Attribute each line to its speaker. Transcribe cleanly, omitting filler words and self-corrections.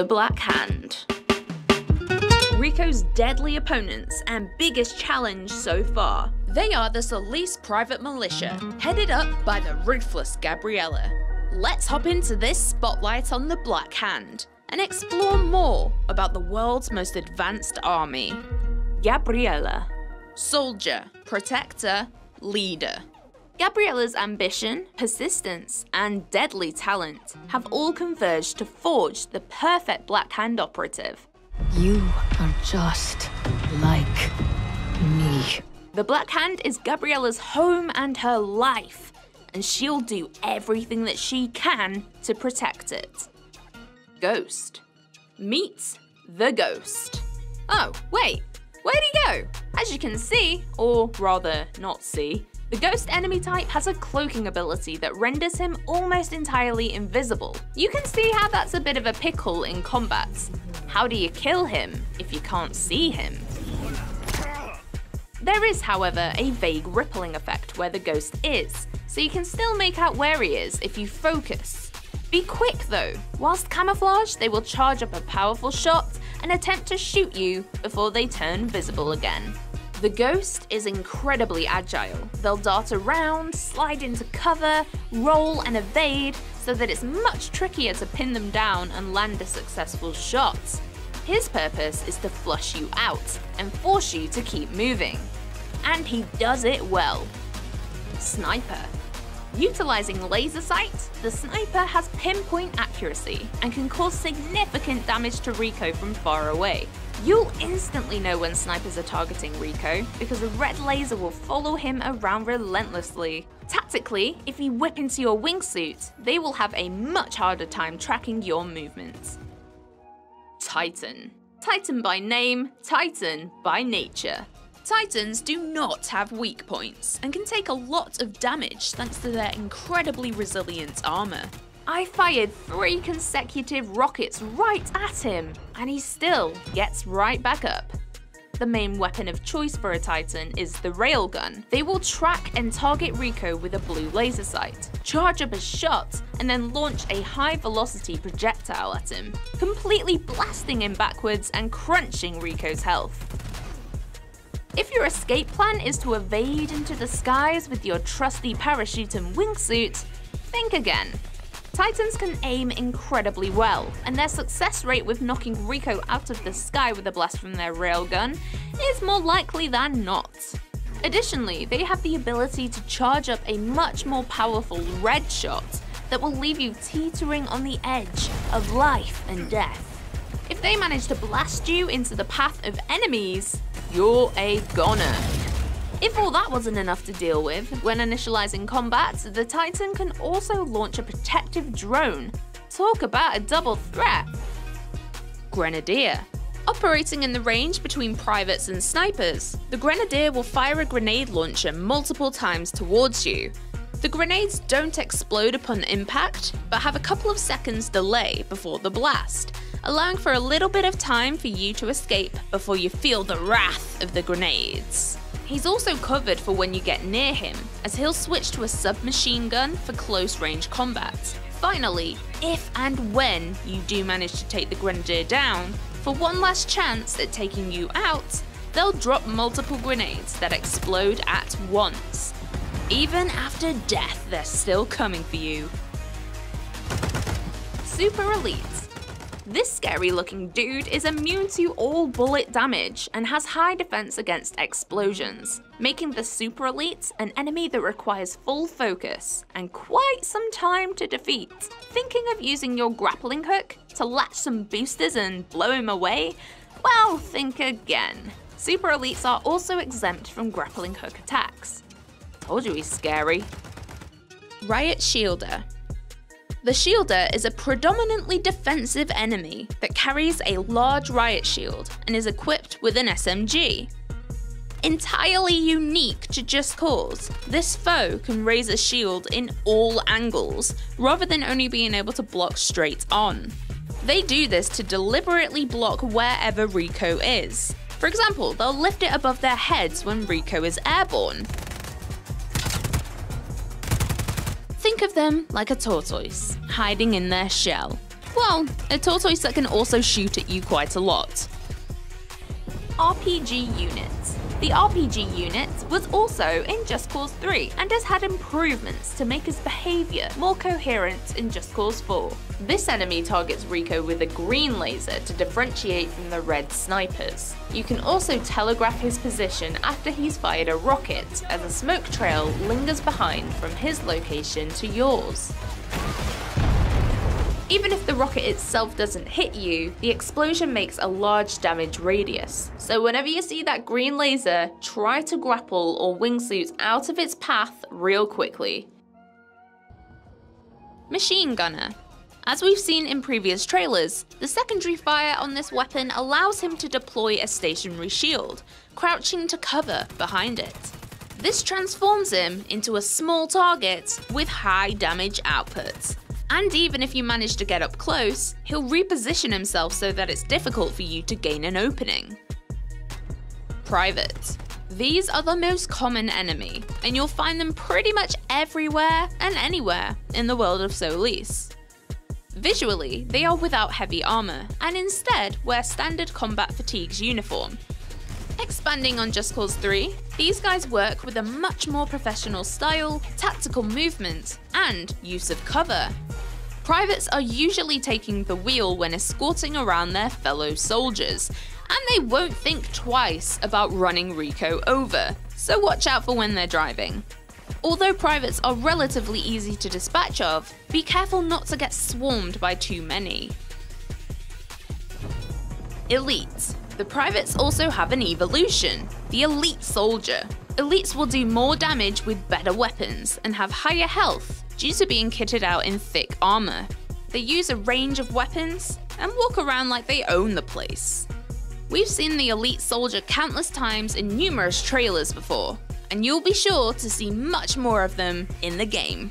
Speaker 1: The Black Hand. Rico's deadly opponents and biggest challenge so far. They are the Solis private militia, headed up by the ruthless Gabriella. Let's hop into this spotlight on the Black Hand and explore more about the world's most advanced army. Gabriella. Soldier, protector, leader. Gabriella's ambition, persistence, and deadly talent have all converged to forge the perfect Black Hand operative.
Speaker 2: You are just like me.
Speaker 1: The Black Hand is Gabriella's home and her life, and she'll do everything that she can to protect it. Ghost. Meet the Ghost. Oh, wait, where'd he go? As you can see, or rather not see, the Ghost enemy type has a cloaking ability that renders him almost entirely invisible. You can see how that's a bit of a pickle in combat. How do you kill him if you can't see him? There is, however, a vague rippling effect where the Ghost is, so you can still make out where he is if you focus. Be quick though. Whilst camouflaged, they will charge up a powerful shot and attempt to shoot you before they turn visible again. The Ghost is incredibly agile. They'll dart around, slide into cover, roll and evade, so that it's much trickier to pin them down and land a successful shot. His purpose is to flush you out and force you to keep moving. And he does it well. Sniper. Utilizing laser sight, the sniper has pinpoint accuracy and can cause significant damage to Rico from far away. You'll instantly know when snipers are targeting Rico because a red laser will follow him around relentlessly. Tactically, if you whip into your wingsuit, they will have a much harder time tracking your movements. Titan. Titan by name, Titan by nature. Titans do not have weak points and can take a lot of damage thanks to their incredibly resilient armor. I fired 3 consecutive rockets right at him, and he still gets right back up. The main weapon of choice for a Titan is the railgun. They will track and target Rico with a blue laser sight, charge up a shot, and then launch a high-velocity projectile at him, completely blasting him backwards and crunching Rico's health. If your escape plan is to evade into the skies with your trusty parachute and wingsuit, think again. Titans can aim incredibly well, and their success rate with knocking Rico out of the sky with a blast from their railgun is more likely than not. Additionally, they have the ability to charge up a much more powerful red shot that will leave you teetering on the edge of life and death. If they manage to blast you into the path of enemies, you're a goner. If all that wasn't enough to deal with, when initializing combat, the Titan can also launch a protective drone. Talk about a double threat! Grenadier. Operating in the range between privates and snipers, the Grenadier will fire a grenade launcher multiple times towards you. The grenades don't explode upon impact, but have a couple of seconds delay before the blast, allowing for a little bit of time for you to escape before you feel the wrath of the grenades. He's also covered for when you get near him, as he'll switch to a submachine gun for close-range combat. Finally, if and when you do manage to take the Grenadier down, for one last chance at taking you out, they'll drop multiple grenades that explode at once. Even after death, they're still coming for you. Super Elite. This scary looking dude is immune to all bullet damage and has high defense against explosions, making the Super Elite an enemy that requires full focus and quite some time to defeat. Thinking of using your grappling hook to latch some boosters and blow him away? Well, think again. Super Elites are also exempt from grappling hook attacks. Told you he's scary. Riot Shielder. The Shielder is a predominantly defensive enemy that carries a large riot shield and is equipped with an SMG. Entirely unique to Just Cause, this foe can raise a shield in all angles, rather than only being able to block straight on. They do this to deliberately block wherever Rico is. For example, they'll lift it above their heads when Rico is airborne. Think of them like a tortoise, hiding in their shell. Well, a tortoise that can also shoot at you quite a lot. RPG units. The RPG unit was also in Just Cause 3 and has had improvements to make his behaviour more coherent in Just Cause 4. This enemy targets Rico with a green laser to differentiate from the red snipers. You can also telegraph his position after he's fired a rocket, as a smoke trail lingers behind from his location to yours. Even if the rocket itself doesn't hit you, the explosion makes a large damage radius. So whenever you see that green laser, try to grapple or wingsuit out of its path real quickly. Machine Gunner. As we've seen in previous trailers, the secondary fire on this weapon allows him to deploy a stationary shield, crouching to cover behind it. This transforms him into a small target with high damage output. And even if you manage to get up close, he'll reposition himself so that it's difficult for you to gain an opening. Private. These are the most common enemy, and you'll find them pretty much everywhere and anywhere in the world of Solis. Visually, they are without heavy armor, and instead wear standard combat fatigues uniform. Expanding on Just Cause 3, these guys work with a much more professional style, tactical movement, and use of cover. Privates are usually taking the wheel when escorting around their fellow soldiers, and they won't think twice about running Rico over, so watch out for when they're driving. Although privates are relatively easy to dispatch of, be careful not to get swarmed by too many. Elite. The privates also have an evolution, the Elite Soldier. Elites will do more damage with better weapons and have higher health due to being kitted out in thick armor. They use a range of weapons and walk around like they own the place. We've seen the Elite Soldier countless times in numerous trailers before, and you'll be sure to see much more of them in the game.